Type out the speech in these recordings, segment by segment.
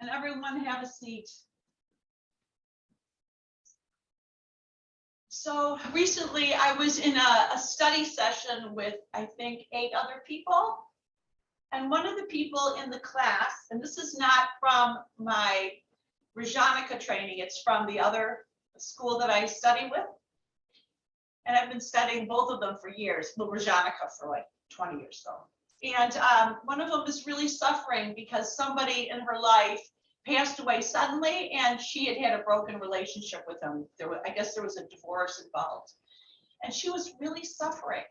And everyone have a seat. So recently I was in a study session with, I think, 8 other people. And one of the people in the class, and this is not from my Rajanika training, it's from the other school that I study with. And I've been studying both of them for years, well, Rajanika for like 20 years though. And one of them is really suffering because somebody in her life passed away suddenly, and she had had a broken relationship with him. I guess there was a divorce involved. And she was really suffering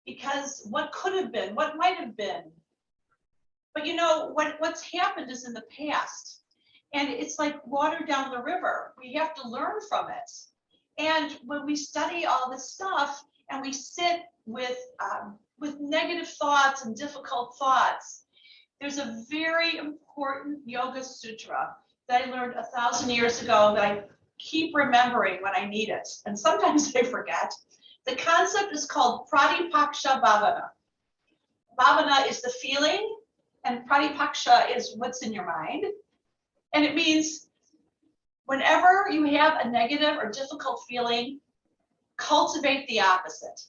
because what could have been, what might have been. But you know, what's happened is in the past. And it's like water down the river. We have to learn from it. And when we study all this stuff and we sit with negative thoughts and difficult thoughts, there's a very important yoga sutra that I learned 1,000 years ago that I keep remembering when I need it. And sometimes I forget. The concept is called Pratipaksha Bhavana. Bhavana is the feeling, and Pratipaksha is what's in your mind. And it means whenever you have a negative or difficult feeling, cultivate the opposite.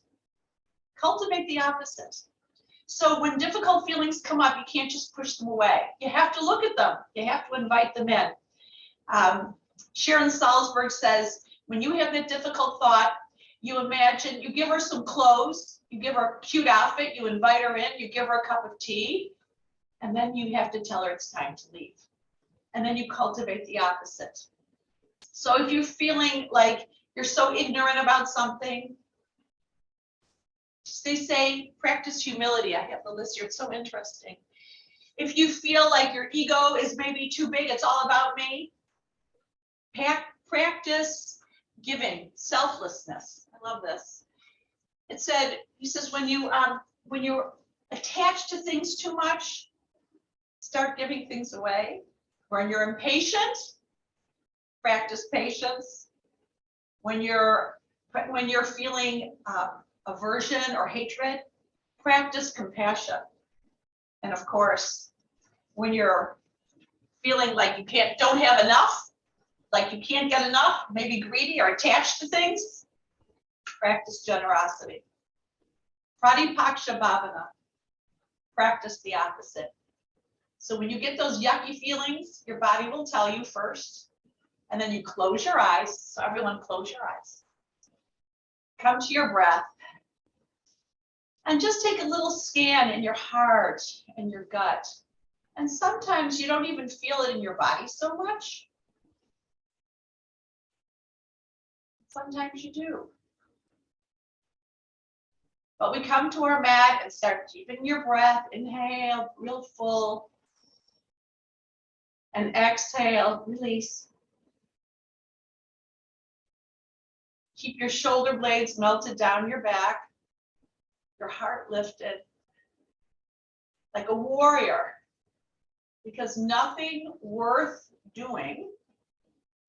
Cultivate the opposite. So when difficult feelings come up, you can't just push them away. You have to look at them. You have to invite them in. Sharon Salzberg says, when you have that difficult thought, you imagine, you give her some clothes, you give her a cute outfit, you invite her in, you give her a cup of tea, and then you have to tell her it's time to leave. And then you cultivate the opposite. So if you're feeling like you're so ignorant about something, they say practice humility. I have the list here, it's so interesting. If you feel like your ego is maybe too big, it's all about me, practice giving, selflessness. I love this. It said, he says, when you're attached to things too much, start giving things away. When you're impatient, practice patience. When you're feeling aversion or hatred, practice compassion. And of course, when you're feeling like you don't have enough, like you can't get enough, maybe greedy or attached to things, practice generosity. Pratipaksha Bhavana, practice the opposite. So when you get those yucky feelings, your body will tell you first, and then you close your eyes. So everyone close your eyes. Come to your breath. And just take a little scan in your heart and your gut. And sometimes you don't even feel it in your body so much. Sometimes you do. But we come to our mat and start deepening your breath. Inhale, real full. And exhale, release. Keep your shoulder blades melted down your back. Your heart lifted. Like a warrior. Because nothing worth doing,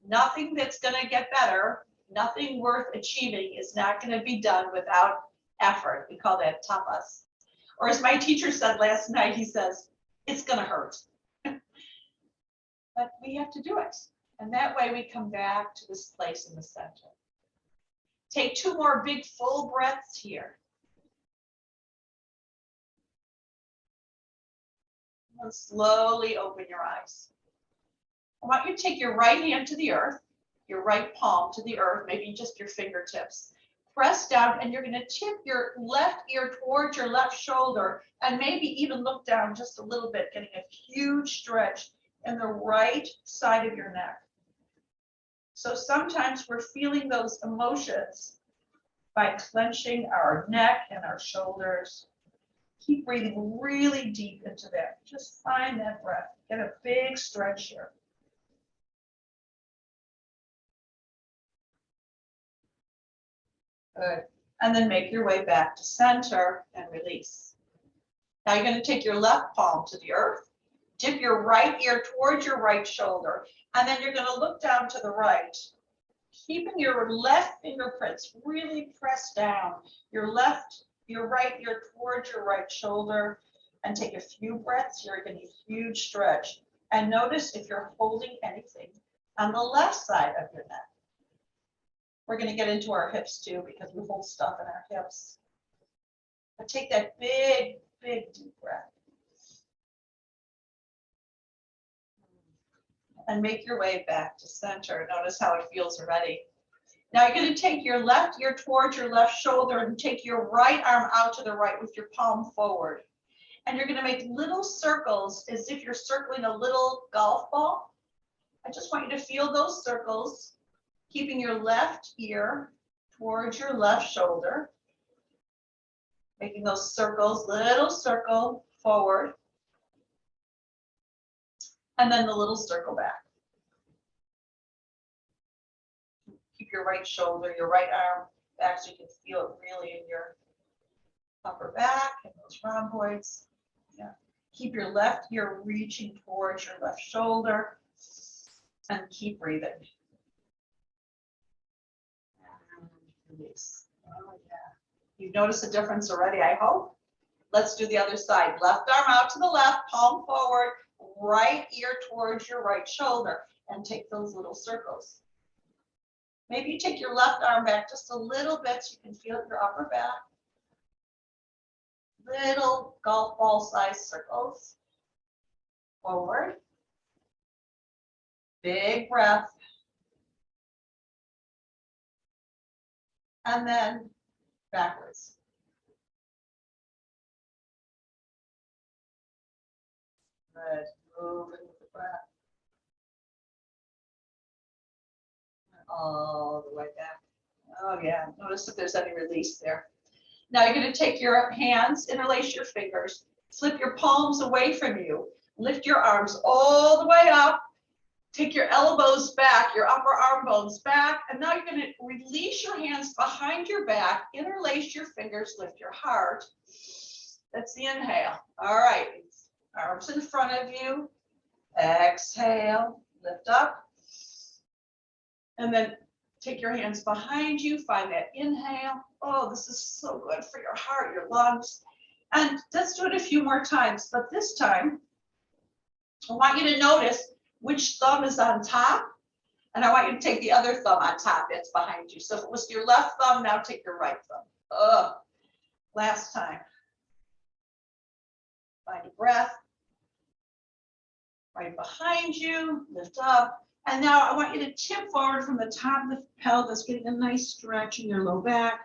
nothing that's going to get better, nothing worth achieving is not going to be done without effort. We call that tapas. Or as my teacher said last night, he says, it's going to hurt. But we have to do it. And that way we come back to this place in the center. Take 2 more big full breaths here. And slowly open your eyes. I want you to take your right hand to the earth, your right palm to the earth, maybe just your fingertips. Press down, and you're going to tip your left ear towards your left shoulder, and maybe even look down just a little bit, getting a huge stretch in the right side of your neck. So sometimes we're feeling those emotions by clenching our neck and our shoulders. Keep breathing really deep into that. Just find that breath. Get a big stretch here. Good. And then make your way back to center and release. Now you're going to take your left palm to the earth. Dip your right ear towards your right shoulder. And then you're going to look down to the right. Keeping your left fingerprints really pressed down. Your right ear towards your right shoulder, and take a few breaths here. You're getting a huge stretch. And notice if you're holding anything on the left side of your neck. We're going to get into our hips too because we hold stuff in our hips. But take that big, big deep breath. And make your way back to center. Notice how it feels already. Now you're going to take your left ear towards your left shoulder and take your right arm out to the right with your palm forward. And you're going to make little circles as if you're circling a little golf ball. I just want you to feel those circles, keeping your left ear towards your left shoulder. Making those circles, little circle forward. And then the little circle back. Keep your right shoulder, your right arm back so you can feel it really in your upper back and those rhomboids. Yeah. Keep your left ear reaching towards your left shoulder and keep breathing. And release. Oh, yeah. You've noticed a difference already, I hope. Let's do the other side. Left arm out to the left, palm forward, right ear towards your right shoulder, and take those little circles. Maybe you take your left arm back just a little bit so you can feel your upper back. Little golf ball sized circles. Forward. Big breath. And then backwards. Good. Moving with the breath. All the way back. Oh yeah, notice if there's any release there. Now you're going to take your hands, interlace your fingers, flip your palms away from you, lift your arms all the way up, take your elbows back, your upper arm bones back, and now you're going to release your hands behind your back, interlace your fingers, lift your heart. That's the inhale. All right, arms in front of you, exhale, lift up. And then take your hands behind you, find that inhale. Oh, this is so good for your heart, your lungs. And let's do it a few more times. But this time, I want you to notice which thumb is on top. And I want you to take the other thumb on top that's behind you. So if it was your left thumb, now take your right thumb. Last time. Find a breath. Right behind you, lift up. And now I want you to tip forward from the top of the pelvis, getting a nice stretch in your low back.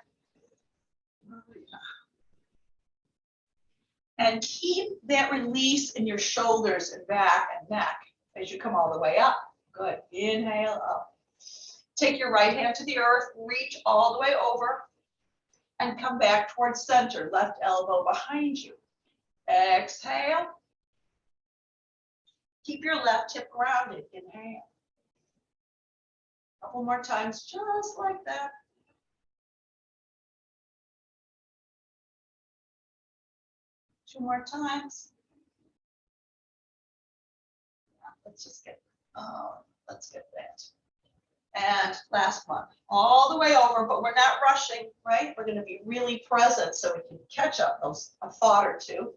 And keep that release in your shoulders and back and neck as you come all the way up. Good. Inhale up. Take your right hand to the earth, reach all the way over, and come back towards center. Left elbow behind you. Exhale. Keep your left hip grounded. Inhale. Couple more times, just like that. Two more times. Let's get that. And last one, all the way over, but we're not rushing, right? We're going to be really present so we can catch up a thought or two.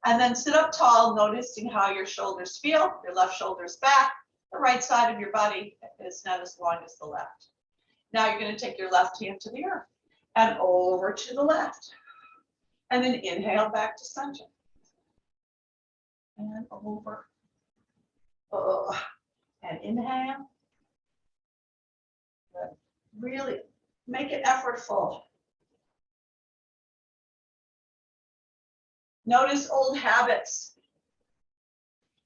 And then sit up tall, noticing how your shoulders feel. Your left shoulder's back. The right side of your body is not as long as the left. Now you're going to take your left hand to the earth and over to the left. And then inhale back to center. And over. And inhale. Good. Really make it effortful. Notice old habits.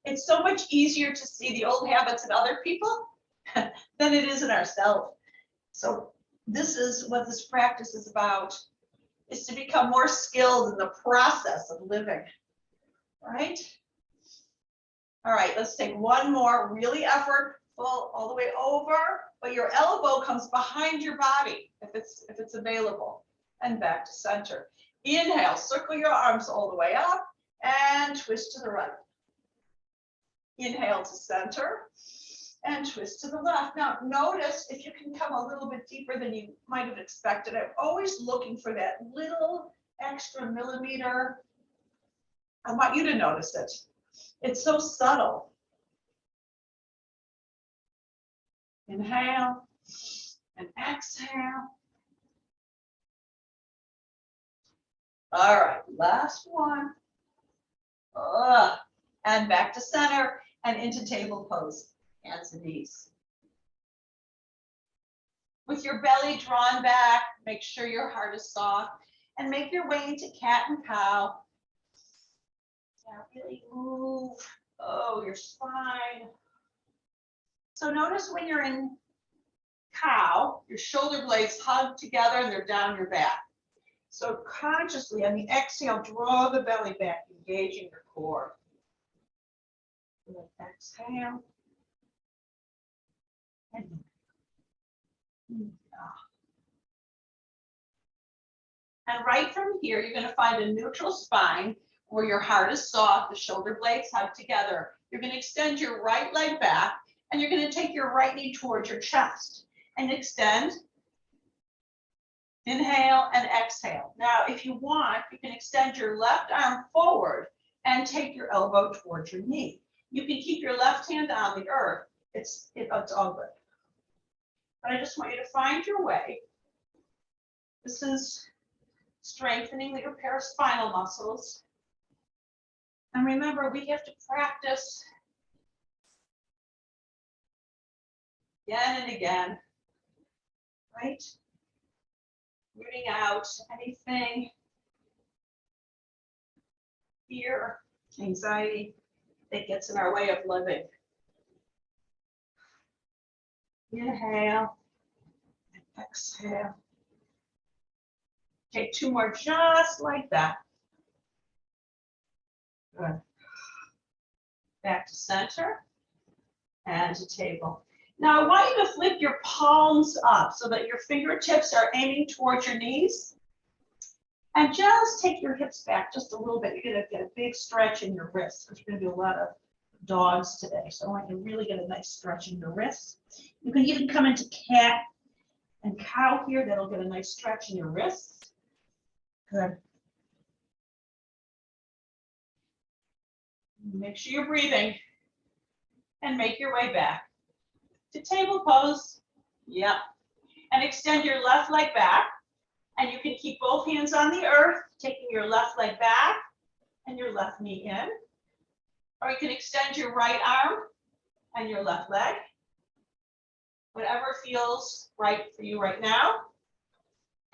It's so much easier to see the old habits in other people than it is in ourselves. So this is what this practice is about, is to become more skilled in the process of living, right? All right, let's take one more, really effortful, all the way over, but your elbow comes behind your body if it's available, and back to center. Inhale, circle your arms all the way up and twist to the right. Inhale to center and twist to the left. Now notice if you can come a little bit deeper than you might have expected. I'm always looking for that little extra millimeter. I want you to notice it. It's so subtle. Inhale and exhale. All right, last one. And back to center and into table pose, hands and knees. With your belly drawn back, make sure your heart is soft, and make your way into cat and cow. Yeah, really move, your spine. So notice when you're in cow, your shoulder blades hug together and they're down your back. So consciously on the exhale, draw the belly back, engaging your core. Exhale. And right from here, you're going to find a neutral spine where your heart is soft, the shoulder blades hug together. You're going to extend your right leg back, and you're going to take your right knee towards your chest and extend. Inhale and exhale. Now, if you want, you can extend your left arm forward and take your elbow towards your knee. You can keep your left hand on the earth. It's all good. But I just want you to find your way. This is strengthening your paraspinal muscles. And remember, we have to practice again and again, right? Rooting out anything, fear, anxiety that gets in our way of living. Inhale and exhale. Take two more just like that. Good. Back to center and to table. Now I want you to flip your palms up so that your fingertips are aiming towards your knees. And just take your hips back just a little bit. You're going to get a big stretch in your wrists because you're going to do a lot of dogs today. So I want you to really get a nice stretch in your wrists. You can even come into cat and cow here. That'll get a nice stretch in your wrists. Good. Make sure you're breathing and make your way back to table pose. Yep. And extend your left leg back. And you can keep both hands on the earth, taking your left leg back and your left knee in. Or you can extend your right arm and your left leg. Whatever feels right for you right now.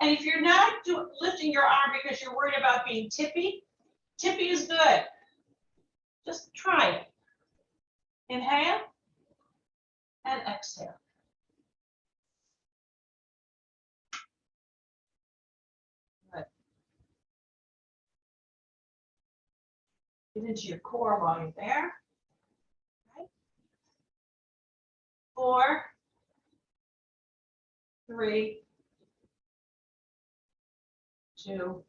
And if you're not lifting your arm because you're worried about being tippy, tippy is good. Just try it. Inhale and exhale. Good. Get into your core while you're there. Right. 4, 3, 2.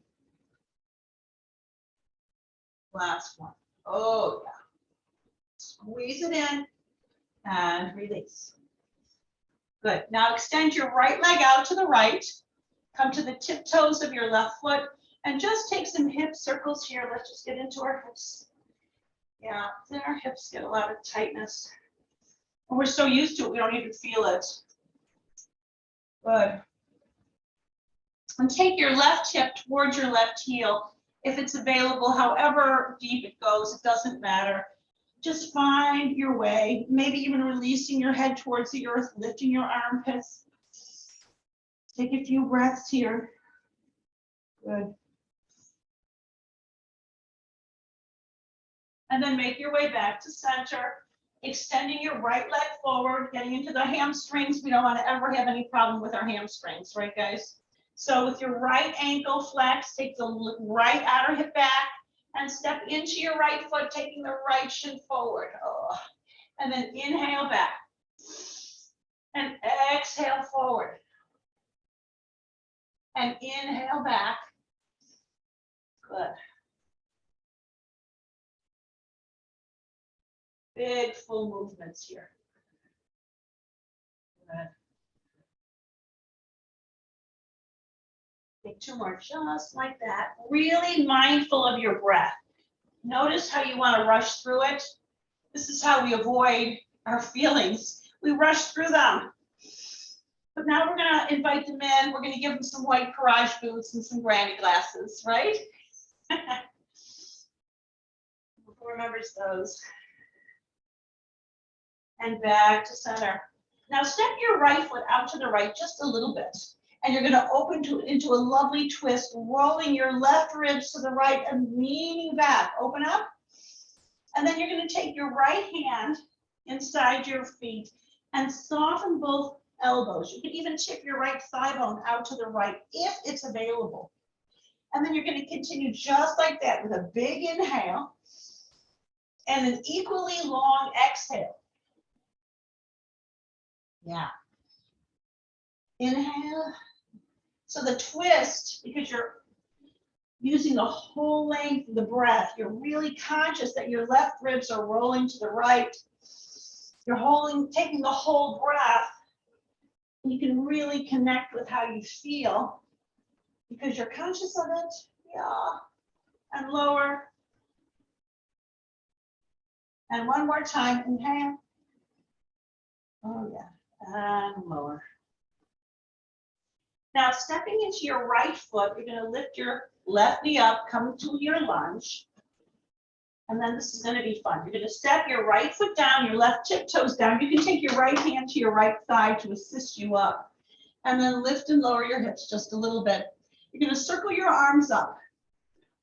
Last one. Oh, yeah. Squeeze it in and release. Good. Now extend your right leg out to the right. Come to the tiptoes of your left foot and just take some hip circles here. Let's just get into our hips. Yeah, then our hips get a lot of tightness. And we're so used to it, we don't even feel it. Good. And take your left hip towards your left heel. If it's available, however deep it goes, it doesn't matter. Just find your way, maybe even releasing your head towards the earth, lifting your armpits. Take a few breaths here. Good. And then make your way back to center, extending your right leg forward, getting into the hamstrings. We don't want to ever have any problem with our hamstrings, right, guys? So with your right ankle flex, take the right outer hip back and step into your right foot, taking the right shin forward. Oh. And then inhale back and exhale forward. And inhale back. Good. Big full movements here. Good. Take 2 more just like that. Really mindful of your breath. Notice how you want to rush through it. This is how we avoid our feelings. We rush through them. But now we're gonna invite them in. We're gonna give them some white garage boots and some granny glasses, right? Who remembers those? And back to center. Now step your right foot out to the right just a little bit. And you're gonna open into a lovely twist, rolling your left ribs to the right and leaning back. Open up. And then you're gonna take your right hand inside your feet and soften both elbows. You can even tip your right thigh bone out to the right if it's available. And then you're going to continue just like that with a big inhale and an equally long exhale. Yeah. Inhale. So the twist, because you're using the whole length of the breath, you're really conscious that your left ribs are rolling to the right. You're taking the whole breath. You can really connect with how you feel because you're conscious of it. Yeah. And lower. And one more time. Inhale. Oh, yeah. And lower. Now, stepping into your right foot, you're going to lift your left knee up, come to your lunge. And then this is going to be fun. You're going to step your right foot down, your left tiptoes down. You can take your right hand to your right thigh to assist you up. And then lift and lower your hips just a little bit. You're going to circle your arms up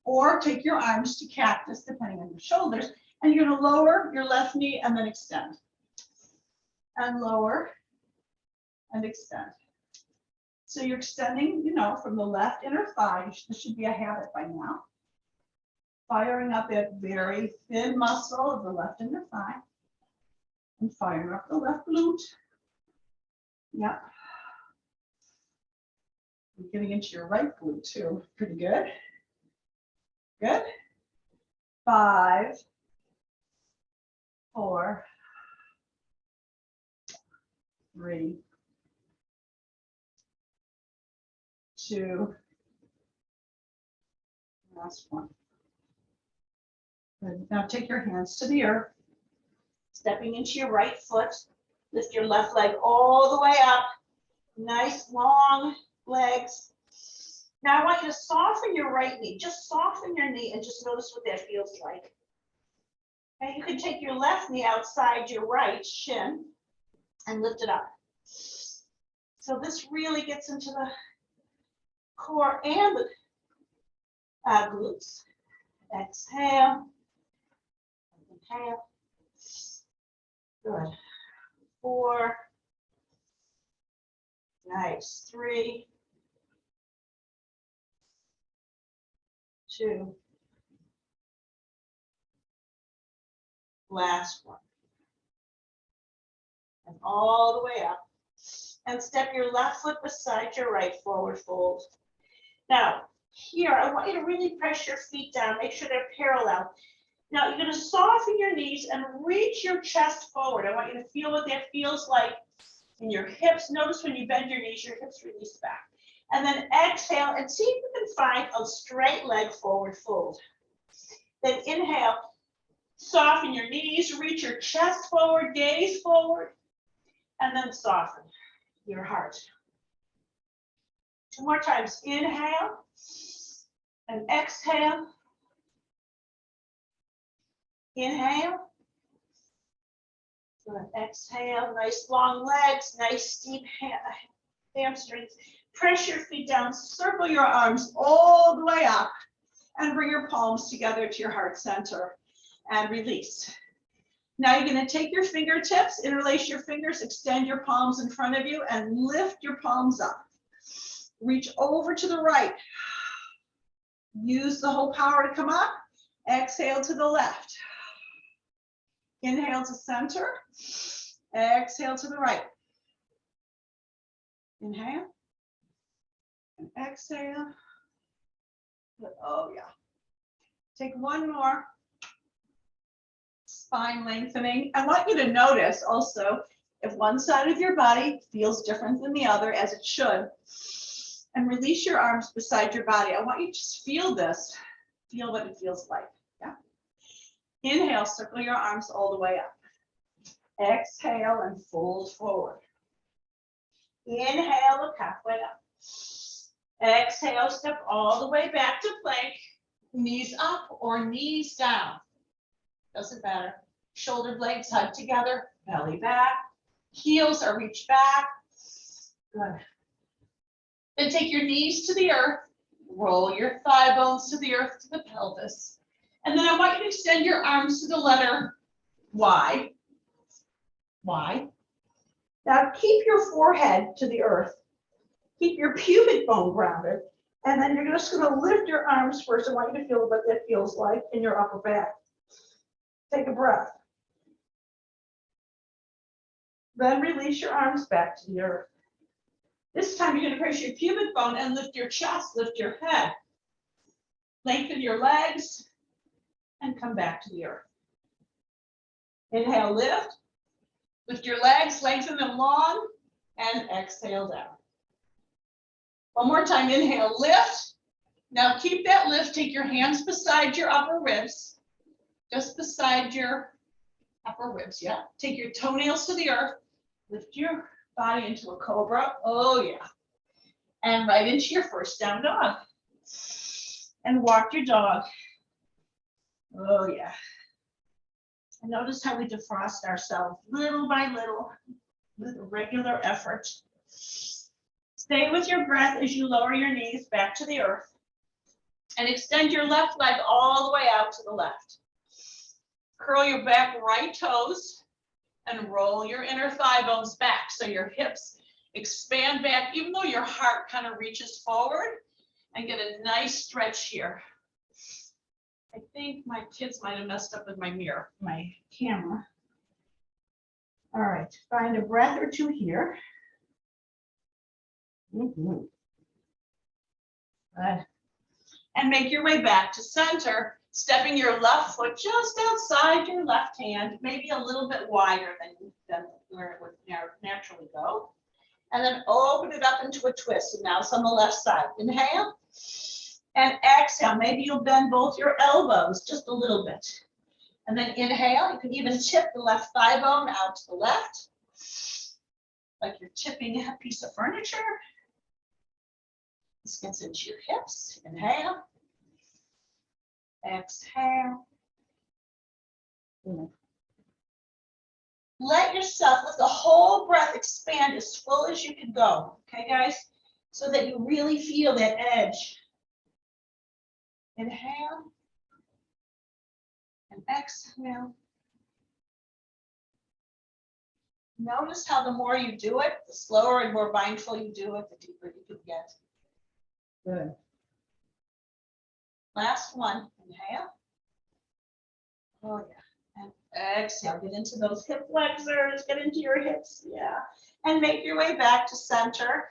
or take your arms to cactus, depending on your shoulders. And you're going to lower your left knee and then extend. And lower and extend. So you're extending, from the left inner thigh. This should be a habit by now. Firing up that very thin muscle of the left inner thigh. And firing up the left glute. Yep. You're getting into your right glute too. Pretty good. Good. 5, 4, 3, 2, last one. Good. Now take your hands to the earth, stepping into your right foot. Lift your left leg all the way up. Nice long legs. Now I want you to soften your right knee. Just soften your knee and just notice what that feels like. And you can take your left knee outside your right shin and lift it up. So this really gets into the core and the glutes. Exhale. Inhale. Good. 4. Nice. 3, 2. Last one. And all the way up. And step your left foot beside your right, forward fold. Now, here, I want you to really press your feet down. Make sure they're parallel. Now, you're going to soften your knees and reach your chest forward. I want you to feel what that feels like in your hips. Notice when you bend your knees, your hips release back. And then exhale and see if you can find a straight leg forward fold. Then inhale, soften your knees, reach your chest forward, gaze forward, and then soften your heart. 2 more times. Inhale and exhale. Inhale. Good. Exhale. Nice long legs, nice steep hamstrings. Press your feet down, circle your arms all the way up, and bring your palms together to your heart center and release. Now you're going to take your fingertips, interlace your fingers, extend your palms in front of you, and lift your palms up. Reach over to the right. Use the whole power to come up. Exhale to the left. Inhale to center. Exhale to the right. Inhale. And exhale. Oh, yeah. Take one more. Spine lengthening. I want you to notice also if one side of your body feels different than the other, as it should, and release your arms beside your body. I want you to just feel this. Feel what it feels like. Yeah. Inhale, circle your arms all the way up. Exhale and fold forward. Inhale, look halfway up. Exhale, step all the way back to plank. Knees up or knees down. Doesn't matter. Shoulder blades hug together, belly back. Heels are reached back. Good. Then take your knees to the earth. Roll your thigh bones to the earth, to the pelvis. And then I want you to extend your arms to the letter Y. Y. Now keep your forehead to the earth. Keep your pubic bone grounded. And then you're just going to lift your arms first. I want you to feel what that feels like in your upper back. Take a breath. Then release your arms back to the earth. This time you're going to press your pubic bone and lift your chest, lift your head. Lengthen your legs and come back to the earth. Inhale, lift. Lift your legs, lengthen them long, and exhale down. One more time, inhale, lift. Now keep that lift. Take your hands beside your upper ribs, just beside your upper ribs, yeah. Take your toenails to the earth. Lift your body into a cobra. Oh, yeah. And right into your first down dog. And walk your dog. Oh, yeah. And notice how we defrost ourselves little by little with a regular effort. Stay with your breath as you lower your knees back to the earth. And extend your left leg all the way out to the left. Curl your back right toes and roll your inner thigh bones back so your hips expand back, even though your heart kind of reaches forward, and get a nice stretch here. I think my kids might have messed up with my mirror, my camera. All right, find a breath or two here. Good. And make your way back to center, stepping your left foot just outside your left hand, maybe a little bit wider than where it would naturally go. And then open it up into a twist. And now it's on the left side. Inhale and exhale. Maybe you'll bend both your elbows just a little bit. And then inhale. You can even tip the left thigh bone out to the left, like you're tipping a piece of furniture. This gets into your hips. Inhale. Exhale. Let the whole breath expand as full as you can go. Okay, guys? So that you really feel that edge. Inhale. And exhale. Notice how the more you do it, the slower and more mindful you do it, the deeper you can get. Good. Last one. Inhale. Oh, yeah. And exhale. Get into those hip flexors. Get into your hips. Yeah. And make your way back to center.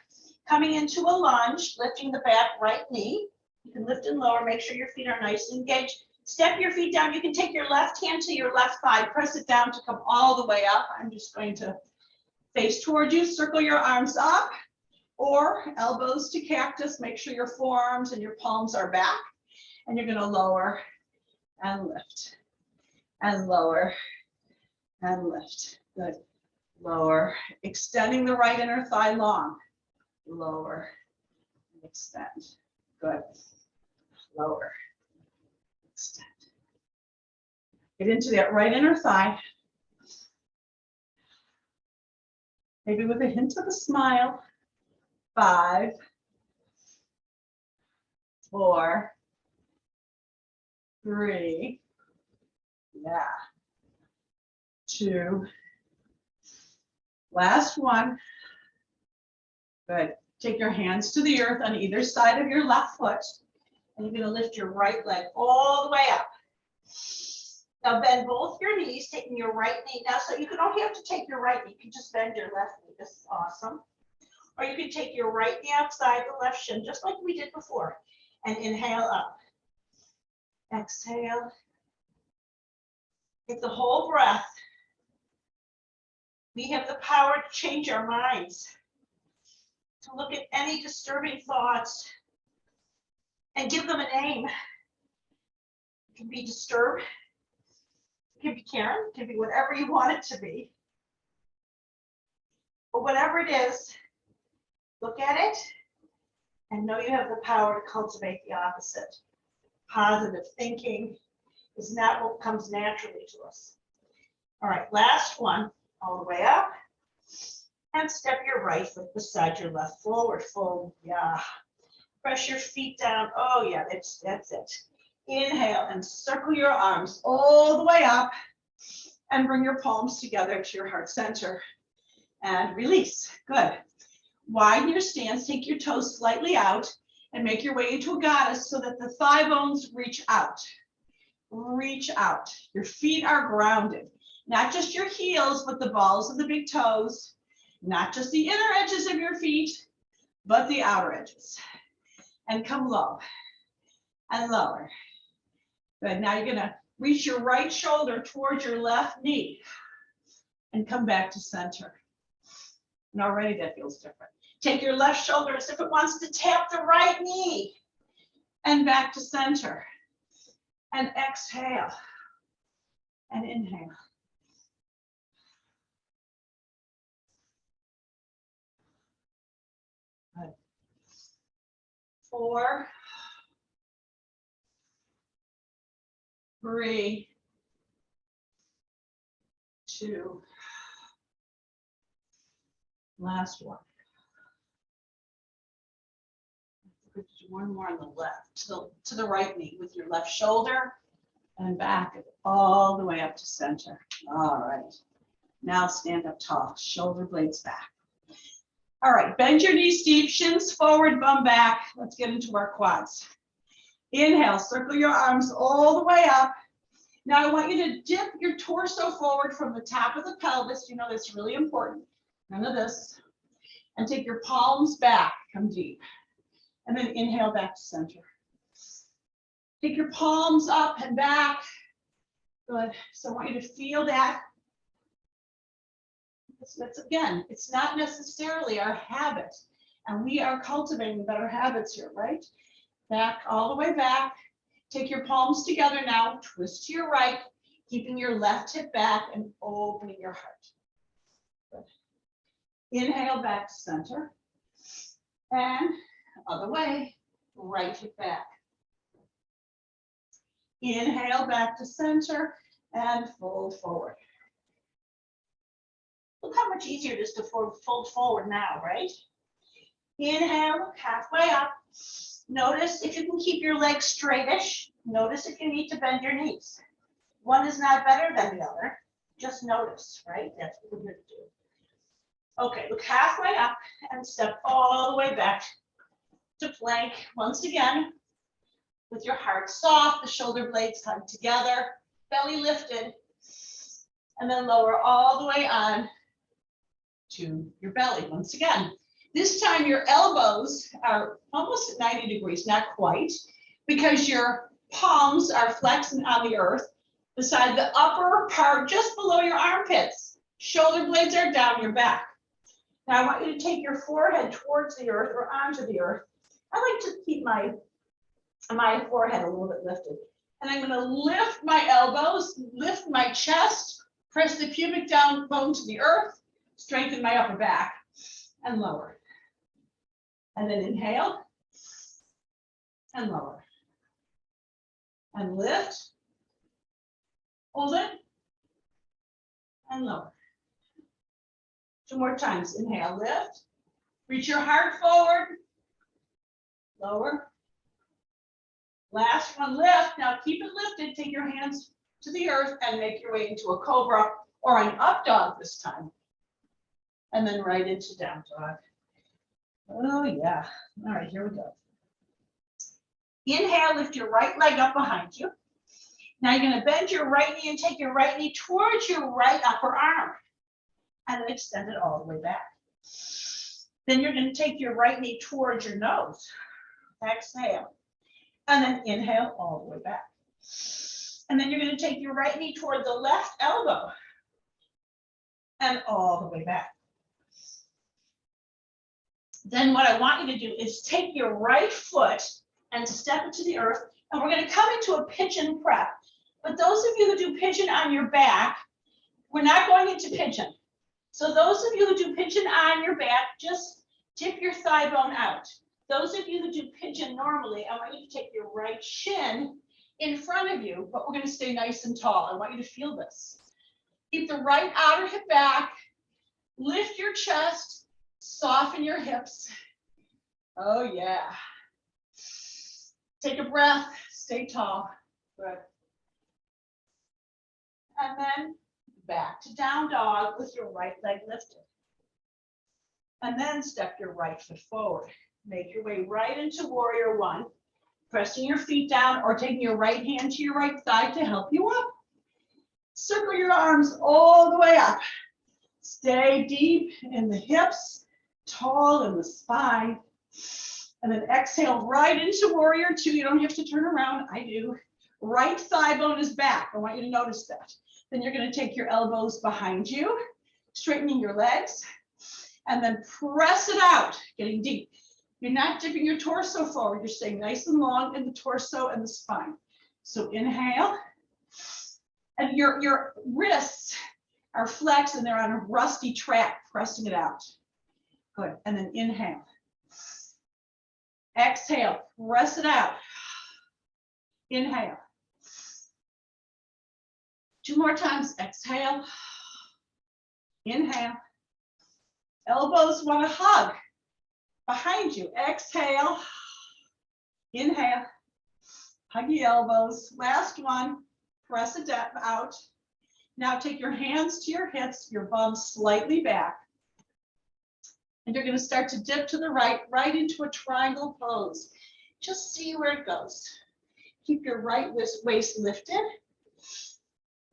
Coming into a lunge, lifting the back right knee. You can lift and lower. Make sure your feet are nice and engaged. Step your feet down. You can take your left hand to your left thigh. Press it down to come all the way up. I'm just going to face toward you. Circle your arms up. Or elbows to cactus. Make sure your forearms and your palms are back. And you're going to lower and lift. And lower and lift. Good. Lower. Extending the right inner thigh long. Lower. And extend. Good. Lower. Extend. Get into that right inner thigh. Maybe with a hint of a smile. 5, 4, 3, yeah, 2, last one. Good. Take your hands to the earth on either side of your left foot, and you're going to lift your right leg all the way up. Now bend both your knees, taking your right knee. Now, so you don't have to take your right knee, you can just bend your left knee. This is awesome. Or you can take your right knee outside the left shin, just like we did before, and inhale up. Exhale. Take the whole breath. We have the power to change our minds, to look at any disturbing thoughts and give them a name. It can be disturbed. It can be Karen. It can be whatever you want it to be. But whatever it is, Look at it and know you have the power to cultivate the opposite. Positive thinking is not what comes naturally to us. All right, last one, all the way up. And step your right foot beside your left, forward fold. Yeah. Press your feet down. Oh yeah, that's it. Inhale and circle your arms all the way up and bring your palms together to your heart center. And release. Good. Widen your stance, take your toes slightly out and make your way into a goddess so that the thigh bones reach out. Reach out. Your feet are grounded. Not just your heels, but the balls of the big toes. Not just the inner edges of your feet, but the outer edges. And come low and lower. Good. Now you're going to reach your right shoulder towards your left knee and come back to center. And already that feels different. Take your left shoulder as if it wants to tap the right knee and back to center. And exhale and inhale. Good. 4, 3, 2. Last one. Do one more on the left, to the right knee with your left shoulder and back all the way up to center. All right. Now stand up tall, shoulder blades back. All right, bend your knees deep, shins forward, bum back. Let's get into our quads. Inhale, circle your arms all the way up. Now I want you to dip your torso forward from the top of the pelvis. You know that's really important. None of this. And take your palms back, come deep. And then inhale back to center. Take your palms up and back. Good. So I want you to feel that. That's again, it's not necessarily our habit. And we are cultivating better habits here, right? Back, all the way back. Take your palms together now. Twist to your right, keeping your left hip back and opening your heart. Good. Inhale back to center. And other way, right hip back. Inhale back to center and fold forward. Look how much easier it is to fold forward now, right? Inhale, halfway up. Notice if you can keep your legs straightish. Notice if you need to bend your knees. One is not better than the other. Just notice, right? That's what we're here to do. Okay, look halfway up and step all the way back to plank once again. With your heart soft, the shoulder blades hug together, belly lifted, and then lower all the way on to your belly once again. This time your elbows are almost at 90 degrees, not quite, because your palms are flexing on the earth beside the upper part just below your armpits. Shoulder blades are down your back. Now I want you to take your forehead towards the earth or onto the earth. I like to keep my forehead a little bit lifted. And I'm going to lift my elbows, lift my chest, press the pubic down bone to the earth, strengthen my upper back, and lower. And then inhale, and lower. And lift, hold it, and lower. 2 more times. Inhale, lift, reach your heart forward, lower. Last one, lift. Now keep it lifted. Take your hands to the earth and make your way into a cobra or an up dog this time. And then right into down dog. Oh yeah. All right, here we go. Inhale, lift your right leg up behind you. Now you're going to bend your right knee and take your right knee towards your right upper arm. And then extend it all the way back. Then you're going to take your right knee towards your nose. Exhale. And then inhale all the way back. And then you're going to take your right knee toward the left elbow. And all the way back. Then what I want you to do is take your right foot and step it to the earth. And we're going to come into a pigeon prep. But those of you who do pigeon on your back, we're not going into pigeon. So those of you who do pigeon on your back, just Tip your thigh bone out. Those of you that do pigeon normally, I want you to take your right shin in front of you, but we're going to stay nice and tall. I want you to feel this. Keep the right outer hip back. Lift your chest. Soften your hips. Oh, yeah. Take a breath. Stay tall. Good. And then back to down dog with your right leg lifted. And then step your right foot forward. Make your way right into warrior one. Pressing your feet down or taking your right hand to your right side to help you up. Circle your arms all the way up. Stay deep in the hips, tall in the spine. And then exhale right into warrior two. You don't have to turn around, I do. Right thigh bone is back. I want you to notice that. Then you're going to take your elbows behind you, straightening your legs, and then press it out, getting deep. You're not dipping your torso forward. You're staying nice and long in the torso and the spine. So inhale. And your wrists are flexed and they're on a rusty track, pressing it out. Good. And then inhale. Exhale. Press it out. Inhale. 2 more times. Exhale. Inhale. Elbows want to hug behind you. Exhale. Inhale. Hug your elbows. Last one. Press it out. Now take your hands to your hips, your bum slightly back. And you're going to start to dip to the right, right into a triangle pose. Just see where it goes. Keep your right waist lifted.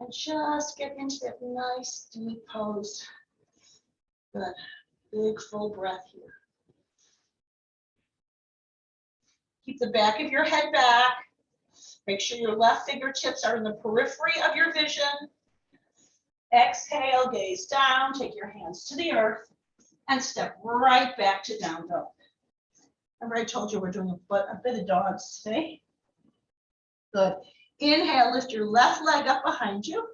And just get into that nice deep pose. Good. Big full breath here. Keep the back of your head back. Make sure your left fingertips are in the periphery of your vision. Exhale, gaze down, take your hands to the earth, and step right back to down dog. Remember I told you we're doing a bit of dogs today? Good. Inhale, lift your left leg up behind you.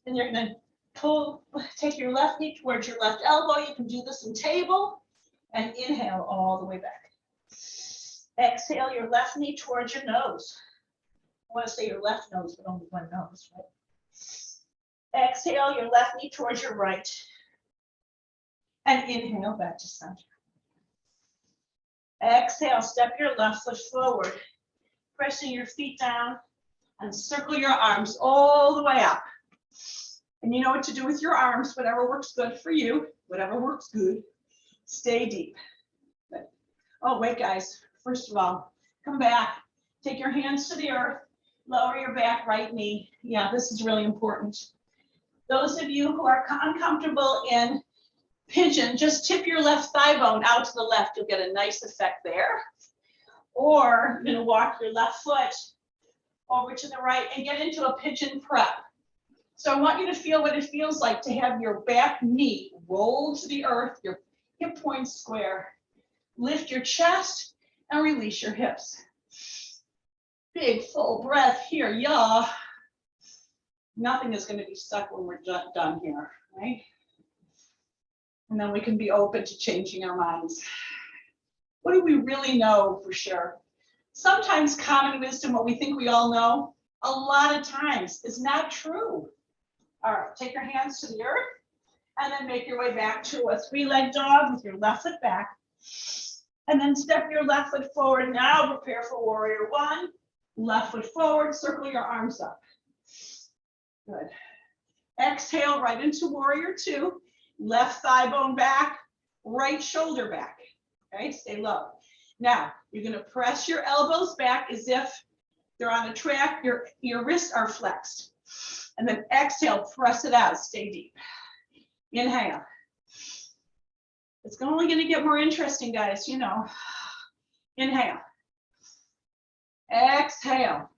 And you're going to take your left knee towards your left elbow. You can do this in table. And inhale all the way back. Exhale your left knee towards your nose. I want to say your left nose, but only one nose, right? Exhale your left knee towards your right. And inhale back to center. Exhale, step your left foot forward. Pressing your feet down and circle your arms all the way up. And you know what to do with your arms, whatever works good for you, whatever works good. Stay deep. Good. Oh, wait, guys. First of all, come back. Take your hands to the earth. Lower your back, right knee. Yeah, this is really important. Those of you who are uncomfortable in pigeon, just tip your left thigh bone out to the left. You'll get a nice effect there. Or you're going to walk your left foot over to the right and get into a pigeon prep. So I want you to feel what it feels like to have your back knee roll to the earth, your hip points square. Lift your chest and release your hips. Big full breath here, yeah. Nothing is going to be stuck when we're done here, right? And then we can be open to changing our minds. What do we really know for sure? Sometimes common wisdom, what we think we all know, a lot of times is not true. All right, take your hands to the earth and then make your way back to a 3-legged dog with your left foot back. And then step your left foot forward. Now prepare for warrior one. Left foot forward, circle your arms up. Good. Exhale right into warrior two. Left thigh bone back, right shoulder back. Okay, stay low. Now, you're going to press your elbows back as if they're on a track. Your wrists are flexed. And then exhale, press it out. Stay deep. Inhale. It's only going to get more interesting, guys, you know. Inhale. Exhale.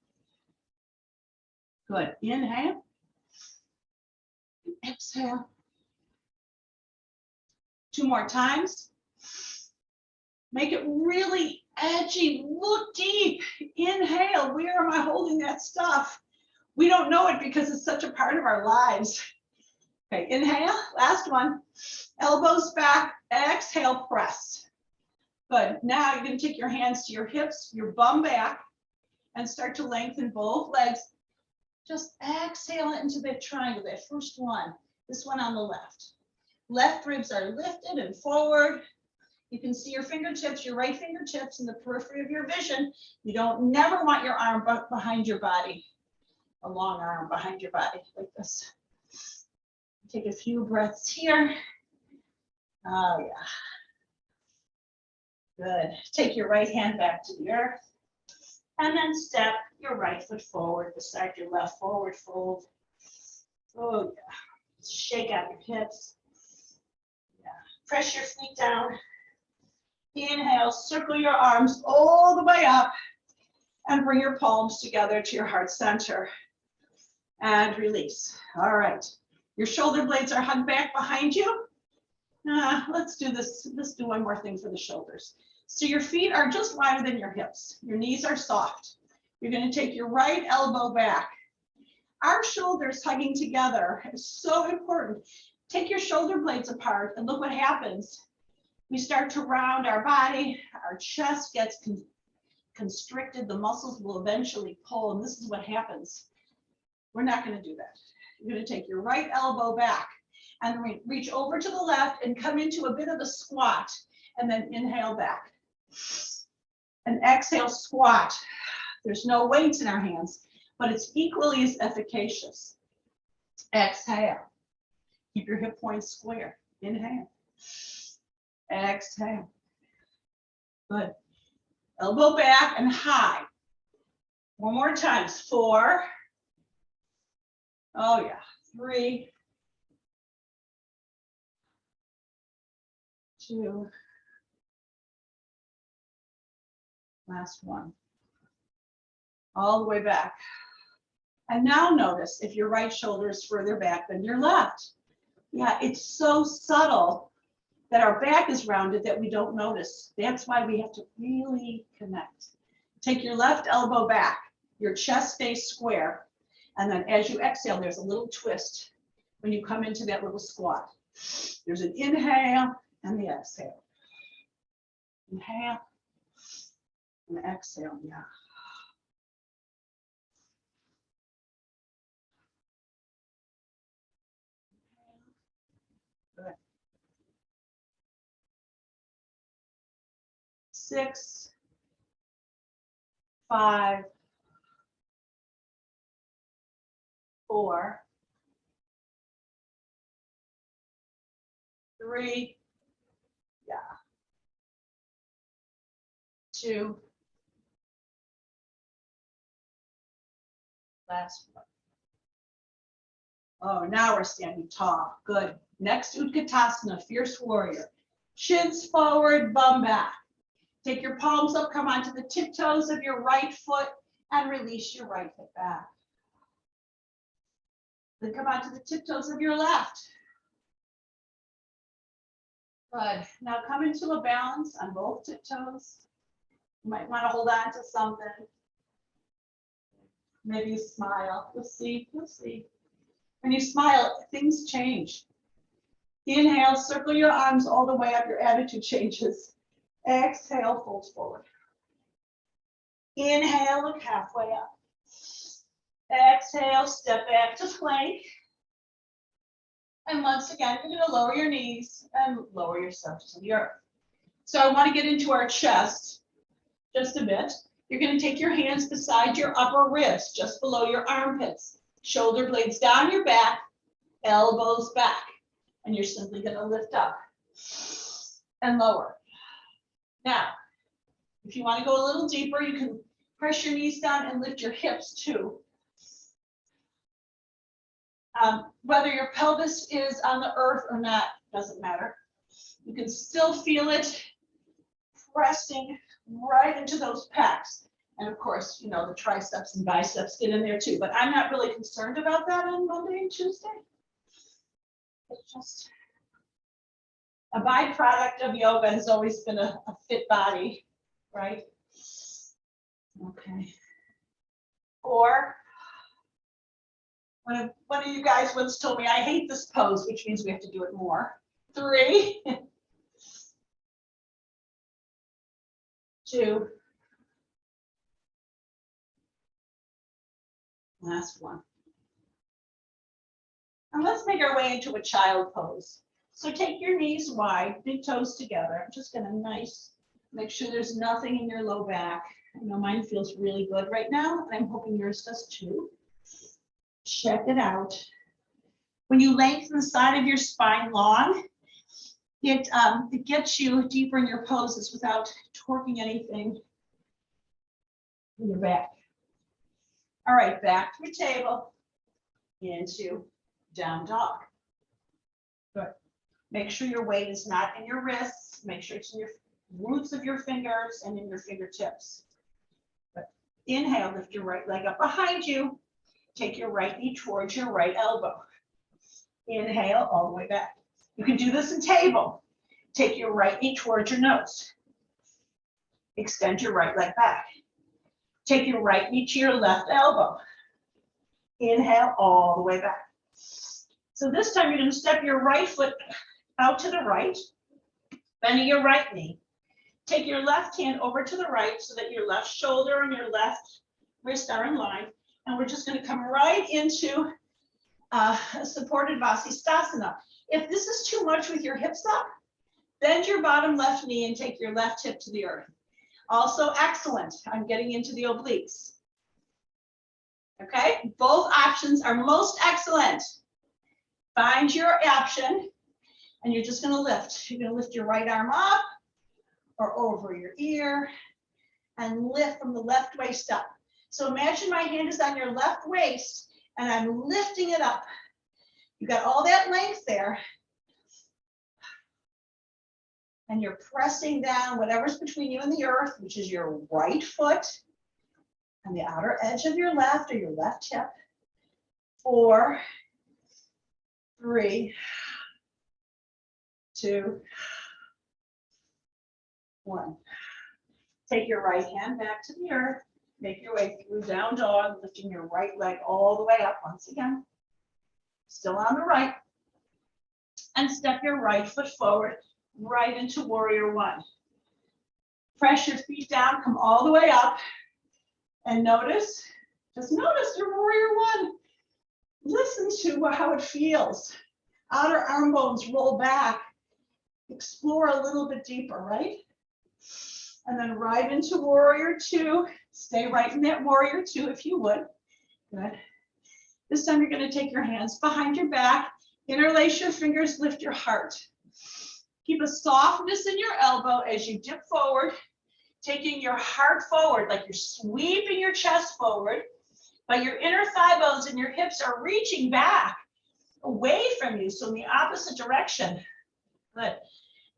Good. Inhale. Exhale. 2 more times. Make it really edgy. Look deep. Inhale. Where am I holding that stuff? We don't know it because it's such a part of our lives. Okay, inhale, last one. Elbows back, exhale, press. Good. Now you're going to take your hands to your hips, your bum back, and start to lengthen both legs. Just exhale into the triangle, that first one. This one on the left. Left ribs are lifted and forward. You can see your fingertips, your right fingertips in the periphery of your vision. You don't never want your arm behind your body, a long arm behind your body like this. Take a few breaths here. Oh yeah. Good. Take your right hand back to the earth. And then step your right foot forward beside your left, forward fold. Oh yeah. Shake out your hips. Yeah. Press your feet down. Inhale, circle your arms all the way up and bring your palms together to your heart center. And release. All right. Your shoulder blades are hugged back behind you. Let's do this. Let's do one more thing for the shoulders. So your feet are just wider than your hips. Your knees are soft. You're going to take your right elbow back. Our shoulders hugging together is so important. Take your shoulder blades apart and look what happens. We start to round our body. Our chest gets constricted. The muscles will eventually pull, and this is what happens. We're not going to do that. You're going to take your right elbow back and reach over to the left and come into a bit of a squat, and then inhale back. And exhale, squat. There's no weights in our hands, but it's equally as efficacious. Exhale. Keep your hip points square. Inhale. Exhale. Good. Elbow back and high. One more time. 4. Oh yeah. 3. 2. Last one. All the way back. And now notice if your right shoulder is further back than your left. Yeah, it's so subtle that our back is rounded that we don't notice. That's why we have to really connect. Take your left elbow back. Your chest stays square. And then as you exhale, there's a little twist when you come into that little squat. There's an inhale and the exhale. Inhale and exhale. Yeah. Good. 6, 5, 4, 3, yeah, 2, last one. Oh, now we're standing tall. Good. Next, Utkatasana, fierce warrior. Shins forward, bum back. Take your palms up, come onto the tiptoes of your right foot and release your right foot back. Then come onto the tiptoes of your left. Good. Now come into a balance on both tiptoes. You might want to hold on to something. Maybe you smile. You'll see. You'll see. When you smile, things change. Inhale, circle your arms all the way up. Your attitude changes. Exhale, fold forward. Inhale, look halfway up. Exhale, step back to plank. And once again, you're going to lower your knees and lower yourself to the earth. So I want to get into our chest just a bit. You're going to take your hands beside your upper ribs, just below your armpits. Shoulder blades down your back, elbows back. And you're simply going to lift up and lower. Now, if you want to go a little deeper, you can press your knees down and lift your hips too. Whether your pelvis is on the earth or not, doesn't matter. You can still feel it pressing right into those pecs. And of course, you know, the triceps and biceps get in there too, but I'm not really concerned about that on Monday and Tuesday. It's just a byproduct of yoga has always been a fit body, right? Okay. 4, One of you guys once told me I hate this pose, which means we have to do it more. 3, 2, last one. And let's make our way into a child pose. So take your knees wide, big toes together. I'm just gonna make sure there's nothing in your low back. I know mine feels really good right now, and I'm hoping yours does too. Check it out. When you lengthen the side of your spine long, it gets you deeper in your poses without torquing anything in your back. All right, back to a table, into down dog. Good. Make sure your weight is not in your wrists. Make sure it's in your roots of your fingers and in your fingertips. Good. Inhale, lift your right leg up behind you. Take your right knee towards your right elbow. Inhale all the way back. You can do this in table. Take your right knee towards your nose. Extend your right leg back. Take your right knee to your left elbow. Inhale all the way back. So this time you're going to step your right foot out to the right, bending your right knee. Take your left hand over to the right so that your left shoulder and your left wrist are in line. And we're just going to come right into a supported Vasisthasana. If this is too much with your hips up, bend your bottom left knee and take your left hip to the earth. Also excellent. I'm getting into the obliques. Okay, both options are most excellent. Find your option, and you're just going to lift. You're going to lift your right arm up or over your ear and lift from the left waist up. So imagine my hand is on your left waist and I'm lifting it up. You got all that length there. And you're pressing down whatever's between you and the earth, which is your right foot and the outer edge of your left or your left hip. 4, 3, 2, 1. Take your right hand back to the earth. Make your way through down dog, lifting your right leg all the way up once again. Still on the right. And step your right foot forward, right into warrior 1. Press your feet down, come all the way up. And just notice your warrior 1. Listen to how it feels. Outer arm bones roll back. Explore a little bit deeper, right? And then right into warrior 2. Stay right in that warrior 2 if you would. Good. This time you're going to take your hands behind your back, interlace your fingers, lift your heart. Keep a softness in your elbow as you dip forward, taking your heart forward like you're sweeping your chest forward, but your inner thigh bones and your hips are reaching back away from you, so in the opposite direction. Good.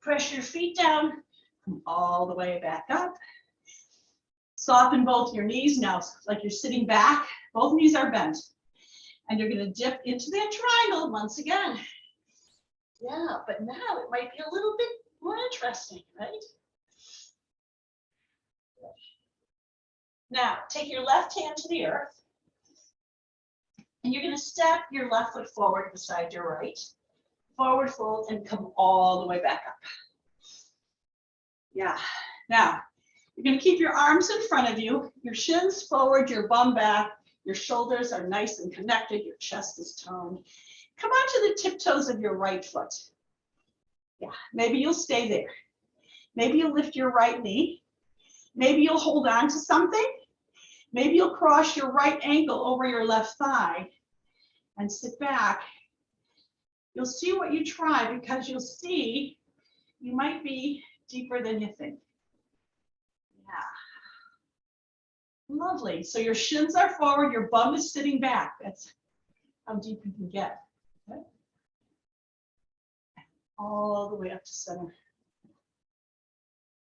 Press your feet down, come all the way back up. Soften both your knees now, like you're sitting back. Both knees are bent. And you're going to dip into that triangle once again. Yeah, but now it might be a little bit more interesting, right? Now, take your left hand to the earth. And you're going to step your left foot forward beside your right. Forward fold and come all the way back up. Yeah. Now, you're going to keep your arms in front of you, your shins forward, your bum back, your shoulders are nice and connected, your chest is toned. Come onto the tiptoes of your right foot. Yeah, maybe you'll stay there. Maybe you'll lift your right knee. Maybe you'll hold on to something. Maybe you'll cross your right ankle over your left thigh and sit back. You'll see what you try because you'll see you might be deeper than you think. Yeah. Lovely. So your shins are forward, your bum is sitting back. That's how deep you can get. Okay. All the way up to center.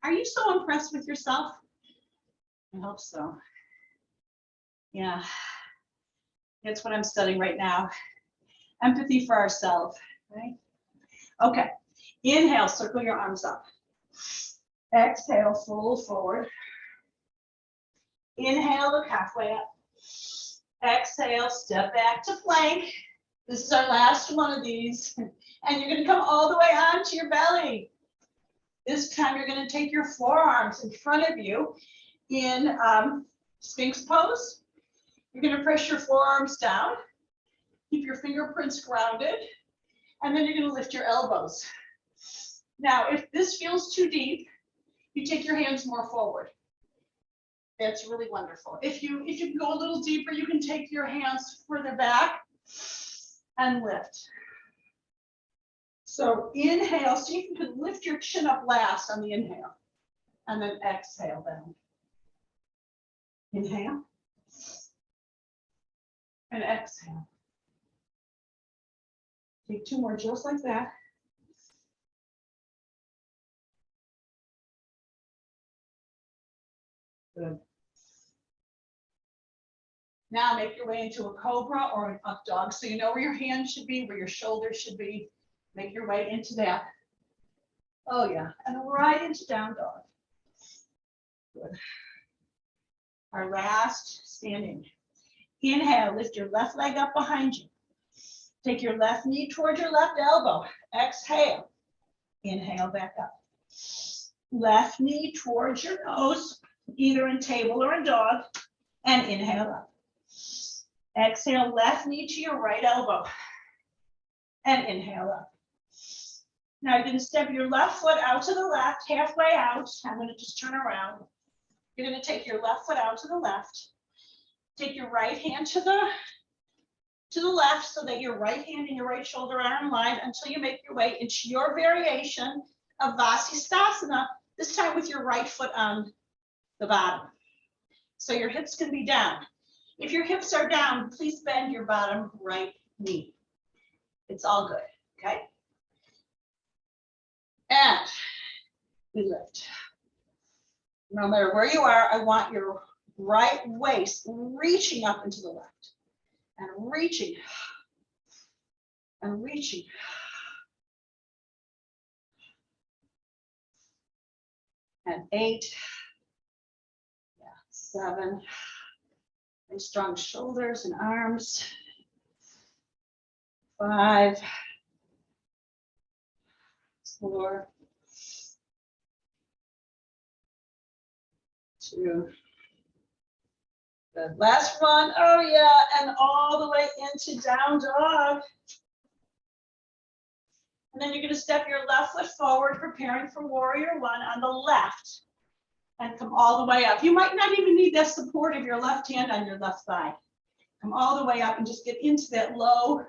Are you so impressed with yourself? I hope so. Yeah. That's what I'm studying right now. Empathy for ourselves, right? Okay. Inhale, circle your arms up. Exhale, fold forward. Inhale, look halfway up. Exhale, step back to plank. This is our last one of these. And you're gonna come all the way onto your belly. This time you're gonna take your forearms in front of you in Sphinx pose. You're gonna press your forearms down. Keep your fingerprints grounded. And then you're gonna lift your elbows. Now, if this feels too deep, you take your hands more forward. That's really wonderful. If you can go a little deeper, you can take your hands further back and lift. So inhale, see if you can lift your chin up last on the inhale, and then exhale down. Inhale and exhale. Take two more just like that. Good. Now make your way into a cobra or an up dog. So you know where your hands should be, where your shoulders should be. Make your way into that. Oh yeah, and right into down dog. Good. Our last standing. Inhale, lift your left leg up behind you. Take your left knee towards your left elbow. Exhale. Inhale back up. Left knee towards your nose, either in table or in dog, and inhale up. Exhale, left knee to your right elbow, and inhale up. Now you're going to step your left foot out to the left, halfway out. I'm going to just turn around. You're going to take your left foot out to the left. Take your right hand to the left so that your right hand and your right shoulder are in line until you make your way into your variation of Vasisthasana, this time with your right foot on the bottom. So your hips can be down. If your hips are down, please bend your bottom right knee. It's all good, okay? And we lift. No matter where you are, I want your right waist reaching up into the left and reaching and reaching. And 8, yeah, 7, and strong shoulders and arms. 5, 4, 2. Good. Last one. Oh yeah, and all the way into down dog. And then you're going to step your left foot forward, preparing for warrior one on the left, and come all the way up. You might not even need that support of your left hand on your left thigh. Come all the way up and just get into that low,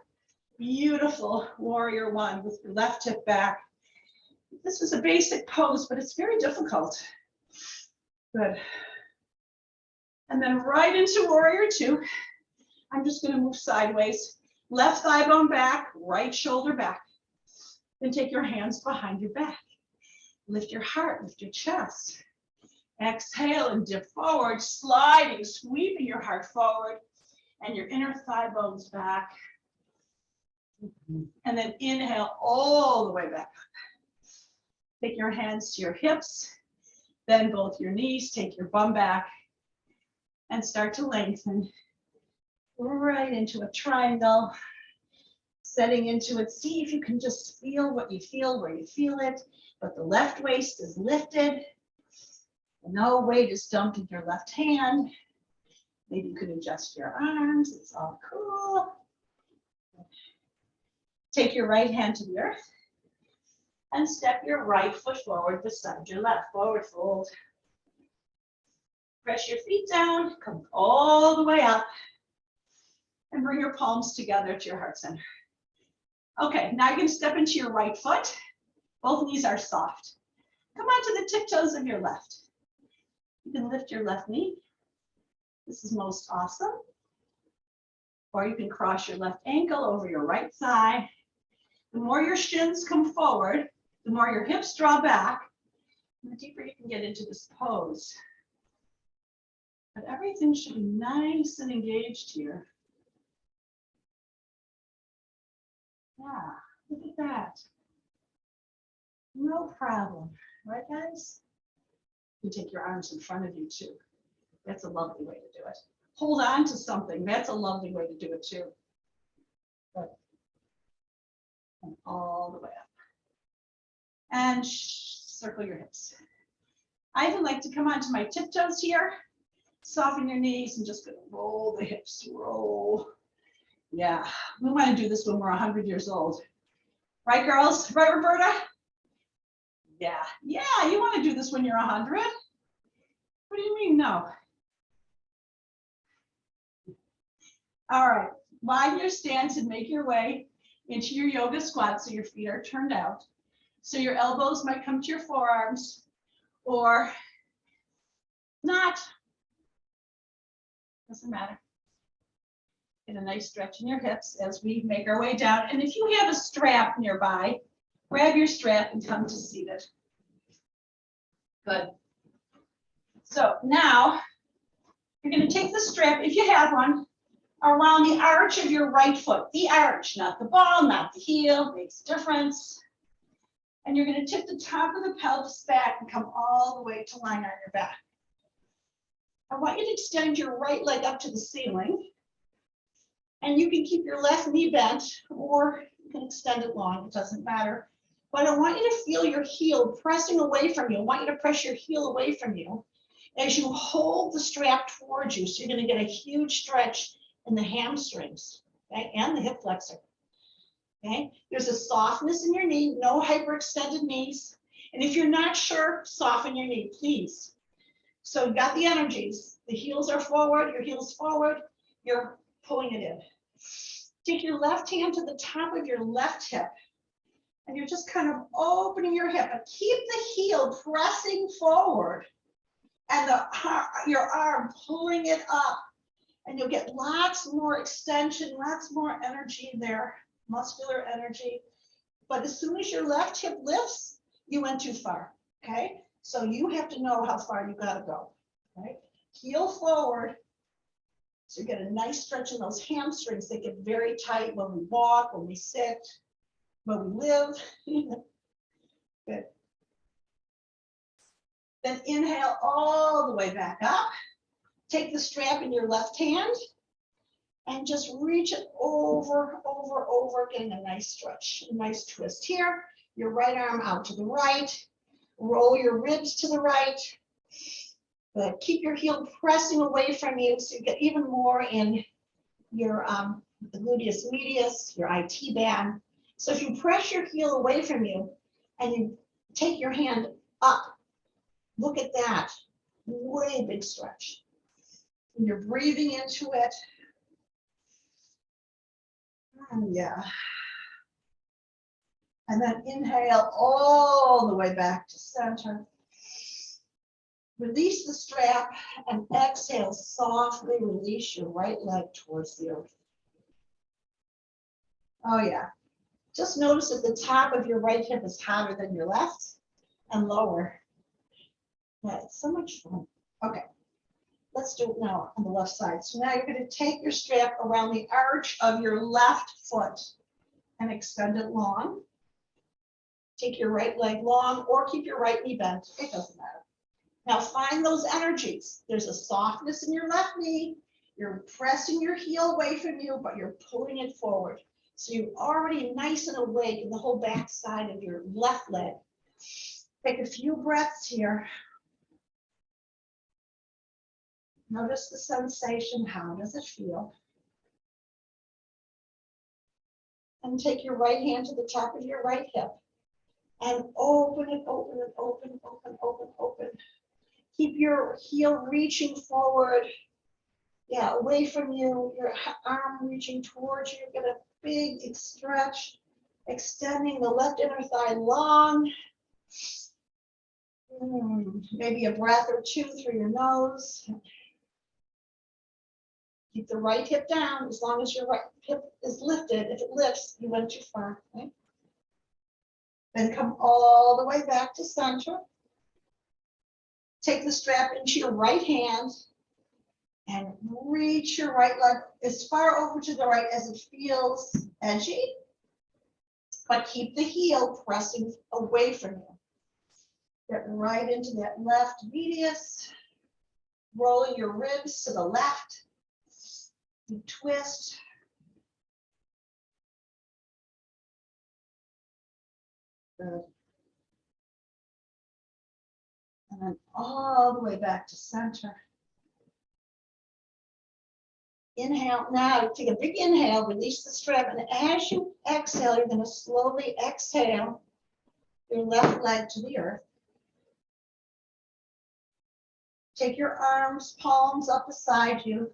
beautiful warrior one with your left hip back. This is a basic pose, but it's very difficult. Good. And then right into warrior two. I'm just going to move sideways. Left thigh bone back, right shoulder back. Then take your hands behind your back. Lift your heart, lift your chest. Exhale and dip forward, sliding, sweeping your heart forward and your inner thigh bones back. And then inhale all the way back up. Take your hands to your hips, bend both your knees, take your bum back, and start to lengthen right into a triangle. Setting into it, see if you can just feel what you feel where you feel it, but the left waist is lifted. No weight is dumped in your left hand. Maybe you could adjust your arms, it's all cool. Take your right hand to the earth and step your right foot forward beside your left, forward fold. Press your feet down, come all the way up, and bring your palms together to your heart center. Okay, now you're going to step into your right foot. Both knees are soft. Come onto the tiptoes of your left. You can lift your left knee. This is most awesome. Or you can cross your left ankle over your right thigh. The more your shins come forward, the more your hips draw back, and the deeper you can get into this pose. But everything should be nice and engaged here. Yeah, look at that. No problem, right guys? You take your arms in front of you too. That's a lovely way to do it. hold on to something. That's a lovely way to do it too. Good. And all the way up. And circle your hips. I even like to come onto my tiptoes here, soften your knees, and just gonna roll the hips, roll. Yeah, we want to do this when we're 100 years old. Right, girls? Right, Roberta? Yeah, you want to do this when you're 100? What do you mean, no? All right, widen your stance and make your way into your yoga squat so your feet are turned out. So your elbows might come to your forearms or not. Doesn't matter. Get a nice stretch in your hips as we make our way down. And if you have a strap nearby, grab your strap and come to seated. Good. So now you're going to take the strap, if you have one, around the arch of your right foot. The arch, not the ball, not the heel, makes a difference. And you're going to tip the top of the pelvis back and come all the way to line on your back. I want you to extend your right leg up to the ceiling. And you can keep your left knee bent, or you can extend it long, it doesn't matter. But I want you to feel your heel pressing away from you. I want you to press your heel away from you as you hold the strap towards you. So you're going to get a huge stretch in the hamstrings, okay, and the hip flexor. Okay, there's a softness in your knee, no hyperextended knees. And if you're not sure, soften your knee, please. So you got the energies. The heels are forward, your heel's forward, you're pulling it in. Take your left hand to the top of your left hip, and you're just kind of opening your hip, and keep the heel pressing forward and your arm pulling it up, and you'll get lots more extension, lots more energy there, muscular energy. But as soon as your left hip lifts, you went too far, okay? So you have to know how far you gotta go, right? Heel forward. So you get a nice stretch in those hamstrings. They get very tight when we walk, when we sit, when we live. Good. Then inhale all the way back up. Take the strap in your left hand and just reach it over, getting a nice stretch, a nice twist here. Your right arm out to the right. Roll your ribs to the right. But keep your heel pressing away from you so you get even more in your the gluteus medius, your IT band. So if you press your heel away from you and you take your hand up, look at that, way big stretch. And you're breathing into it. Yeah. And then inhale all the way back to center. Release the strap and exhale, softly release your right leg towards the earth. Oh yeah. Just notice that the top of your right hip is hotter than your left and lower. Yeah, it's so much fun. Okay, let's do it now on the left side. So now you're going to take your strap around the arch of your left foot and extend it long. Take your right leg long or keep your right knee bent. It doesn't matter. Now find those energies. There's a softness in your left knee. You're pressing your heel away from you, but you're pulling it forward. So you're already nice and awake in the whole back side of your left leg. Take a few breaths here. Notice the sensation. How does it feel? And take your right hand to the top of your right hip and open it, open it, open, open, open, open. Keep your heel reaching forward. Yeah, away from you, your arm reaching towards you. Get a big stretch, extending the left inner thigh long. Maybe a breath or two through your nose. Keep the right hip down as long as your right hip is lifted. If it lifts, you went too far. Okay? Then come all the way back to center. Take the strap into your right hand and reach your right leg as far over to the right as it feels edgy, but keep the heel pressing away from you. Get right into that left medius, rolling your ribs to the left, You twist. Good. And then all the way back to center. Inhale. Now take a big inhale, release the strap, and as you exhale, you're going to slowly exhale your left leg to the earth. Take your arms, palms up beside you.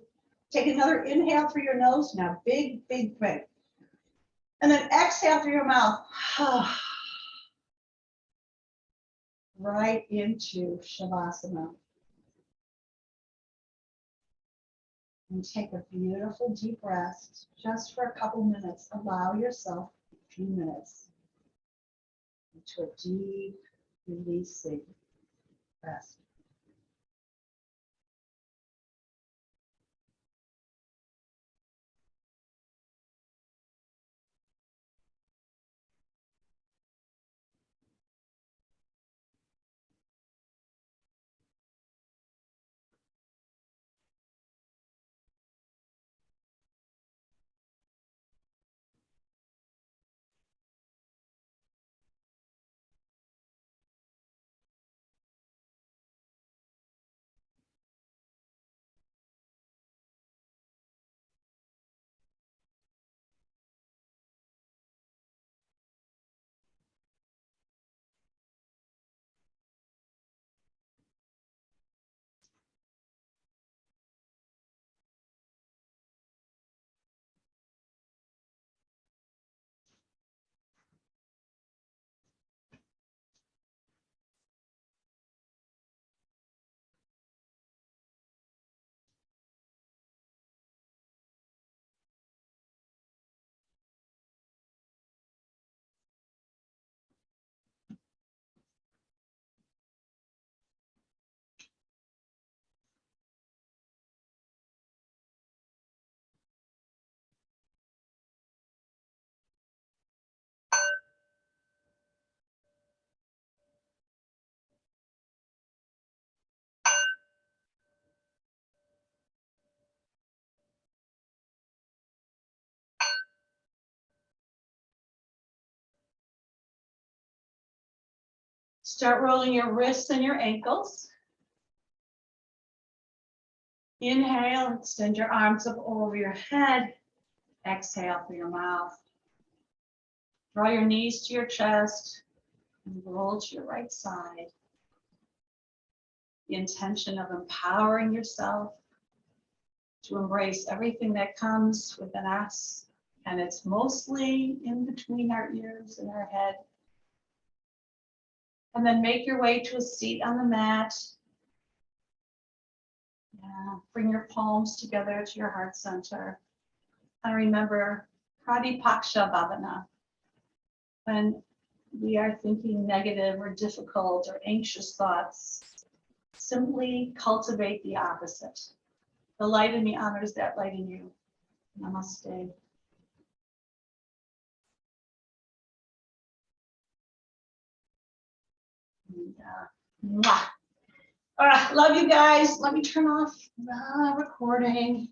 Take another inhale through your nose. Now, big, big breath. And then exhale through your mouth. Right into Shavasana. And take a beautiful deep rest just for a couple minutes. Allow yourself a few minutes into a deep, releasing rest. Start rolling your wrists and your ankles. Inhale, extend your arms up over your head. Exhale through your mouth. Draw your knees to your chest and roll to your right side. The intention of empowering yourself to embrace everything that comes within us. And it's mostly in between our ears and our head. And then make your way to a seat on the mat. Bring your palms together to your heart center. And remember, Pratipaksha Bhavana. When we are thinking negative or difficult or anxious thoughts, simply cultivate the opposite. The light in me honors that light in you. Namaste. Mwah. All right, love you guys. Let me turn off the recording.